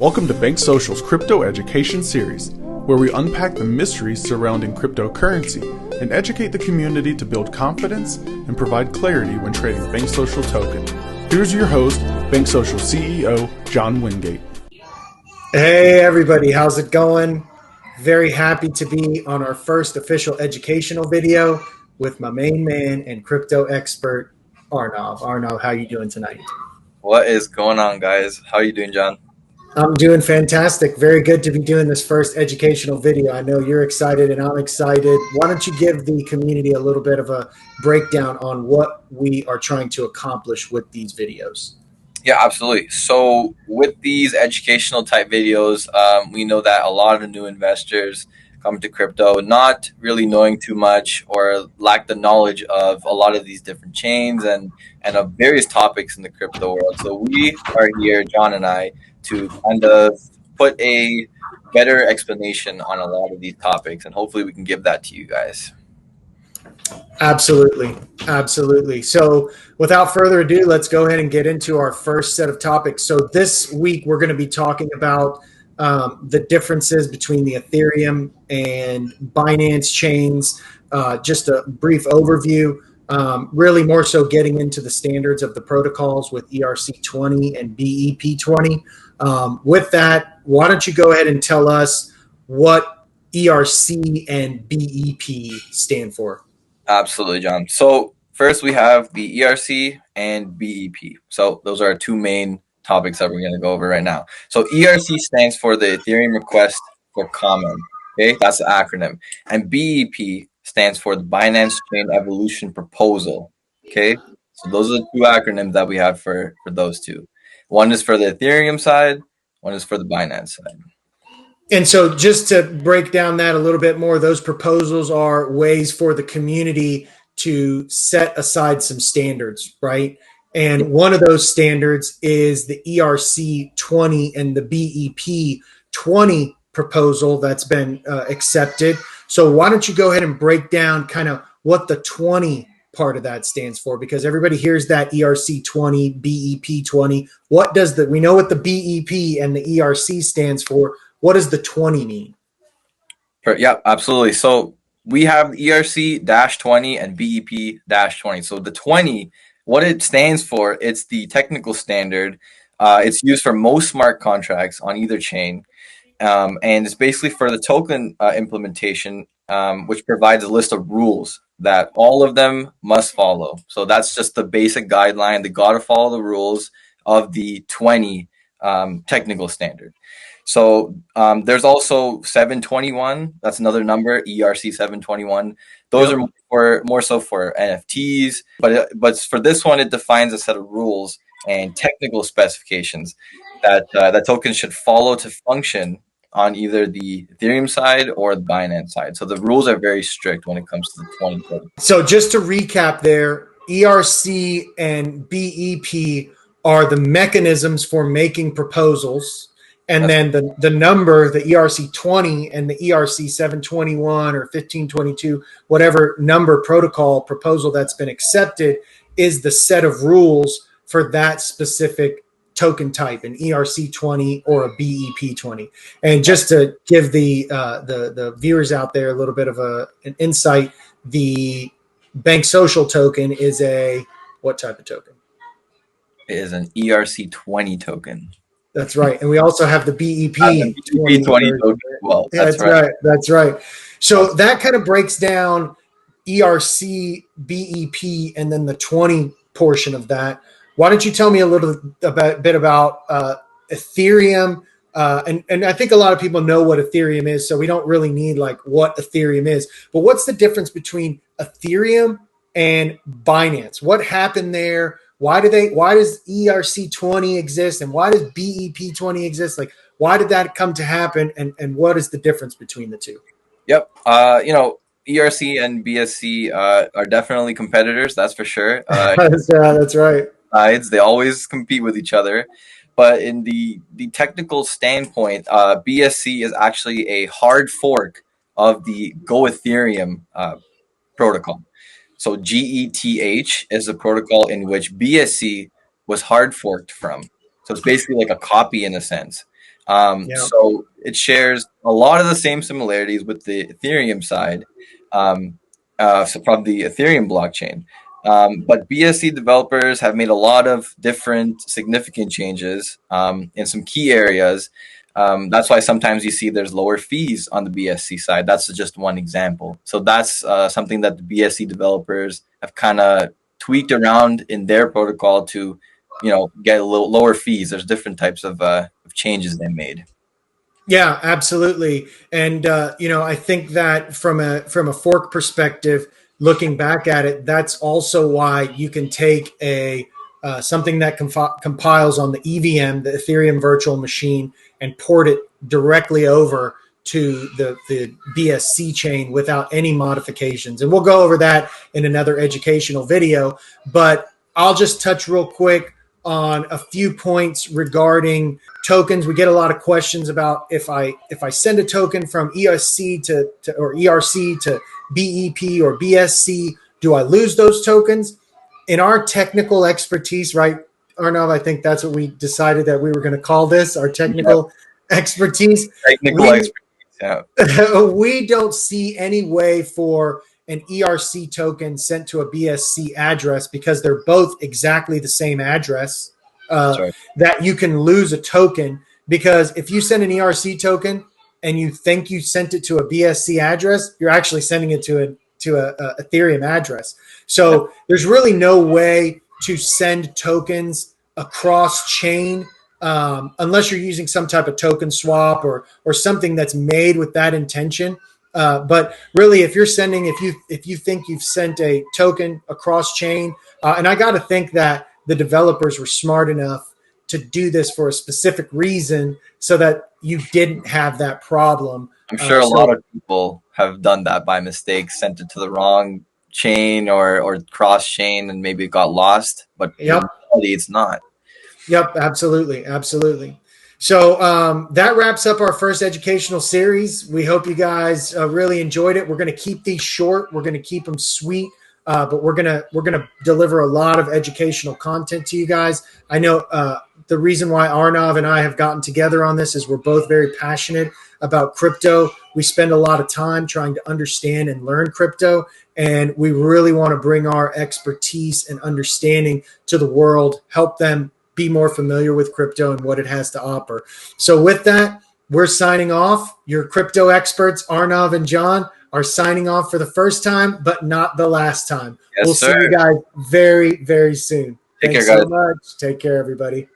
Welcome to BankSocial's Crypto Education Series, where we unpack the mysteries surrounding cryptocurrency and educate the community to build confidence and provide clarity when trading BankSocial token. Here's your host, BankSocial CEO, John Wingate. Hey everybody, how's it going? Very happy to be on our first official educational video with my main man and crypto expert, Arnav. Arnav, how you doing tonight? What is going on, guys? How are you doing, John? I'm doing fantastic. Very good to be doing this first educational video. I know you're excited and I'm excited. Why don't you give the community a little bit of a breakdown on what we are trying to accomplish with these videos? Yeah, absolutely. So with these educational type videos, we know that a lot of new investors come to crypto not really knowing too much or lack the knowledge of a lot of these different chains and of various topics in the crypto world. So we are here, John and I, to kind of put a better explanation on a lot of these topics, and hopefully we can give that to you guys. Absolutely. Absolutely. So without further ado, let's go ahead and get into our first set of topics. So this week, we're going to be talking about the differences between the Ethereum and Binance chains, just a brief overview, really more so getting into the standards of the protocols with ERC20 and BEP-20. With that, why don't you go ahead and tell us what ERC and BEP stand for? Absolutely, John. So first we have the ERC and BEP. So those are our two main topics that we're going to go over right now. So ERC stands for the Ethereum Request for Comment. Okay, that's the acronym. And BEP stands for the Binance Chain Evolution Proposal. Okay, so those are the two acronyms that we have for those two. One is for the Ethereum side, one is for the Binance side. And so just to break down that a little bit more, those proposals are ways for the community to set aside some standards, right? And one of those standards is the ERC20 and the BEP20 proposal that's been accepted. So why don't you go ahead and break down kind of what the 20 part of that stands for, because everybody hears that ERC20, BEP20. What does we know what the BEP and the ERC stands for. What does the 20 mean? Yeah, absolutely. So we have ERC-20 and BEP-20. So the 20, what it stands for, it's the technical standard. It's used for most smart contracts on either chain. And it's basically for the token implementation, which provides a list of rules that all of them must follow. So that's just the basic guideline. They got to follow the rules of the 20 technical standard. So there's also 721. That's another number, ERC 721. Those are more so for NFTs, but for this one, it defines a set of rules and technical specifications that tokens should follow to function on either the Ethereum side or the Binance side. So the rules are very strict when it comes to the 20 code. So just to recap there, ERC and BEP are the mechanisms for making proposals. And then the number, the ERC20 and the ERC 721 or 1522, whatever number protocol proposal that's been accepted, is the set of rules for that specific token type, an ERC20 or a BEP20. And just to give the viewers out there a little bit of an insight, the BankSocial token is a what type of token? It is an ERC20 token. That's right. And we also have the BEP-20 token. Well, that's right. That's right. So that kind of breaks down ERC, BEP, and then the 20 portion of that. Why don't you tell me a little bit about Ethereum? And I think a lot of people know what Ethereum is, so we don't really need like what Ethereum is. But what's the difference between Ethereum and Binance? What happened there? Why does ERC20 exist and why does BEP20 exist? Like, why did that come to happen? And what is the difference between the two? Yep. ERC and BSC are definitely competitors. That's for sure. That's right. They always compete with each other. But in the technical standpoint, BSC is actually a hard fork of the Go Ethereum protocol. So GETH is the protocol in which BSC was hard forked from. So it's basically like a copy in a sense. So it shares a lot of the same similarities with the Ethereum side, so from the Ethereum blockchain. But BSC developers have made a lot of different significant changes in some key areas. That's why sometimes you see there's lower fees on the BSC side. That's just one example. So that's something that the BSC developers have kind of tweaked around in their protocol to, get a little lower fees. There's different types of changes they made. Yeah, absolutely. And I think that from a fork perspective, looking back at it, that's also why you can take a something that compiles on the EVM, the Ethereum virtual machine, and port it directly over to the BSC chain without any modifications. And we'll go over that in another educational video. But I'll just touch real quick on a few points regarding tokens. We get a lot of questions about if I send a token from ERC or ERC to BEP or BSC, do I lose those tokens? In our technical expertise, right, Arnav, I think that's what we decided that we were going to call this, our technical expertise. We don't see any way for an ERC token sent to a BSC address, because they're both exactly the same address, that you can lose a token. Because if you send an ERC token and you think you sent it to a BSC address, you're actually sending it to a Ethereum address. So there's really no way to send tokens across chain unless you're using some type of token swap or something that's made with that intention. But really, if you think you've sent a token across chain, and I got to think that the developers were smart enough to do this for a specific reason so that you didn't have that problem. I'm sure a lot of people have done that by mistake, sent it to the wrong chain or cross chain, and maybe it got lost. But in reality, it's not. Yep, absolutely. So that wraps up our first educational series. We hope you guys really enjoyed it. We're going to keep these short. We're going to keep them sweet, but we're gonna deliver a lot of educational content to you guys. I know the reason why Arnav and I have gotten together on this is we're both very passionate about crypto. We spend a lot of time trying to understand and learn crypto, and we really want to bring our expertise and understanding to the world, help them be more familiar with crypto and what it has to offer. So with that, we're signing off. Your crypto experts, Arnav and John, are signing off for the first time, but not the last time. Yes, we'll sir. see you guys very, very soon. Thanks so guys. much. Take care, everybody.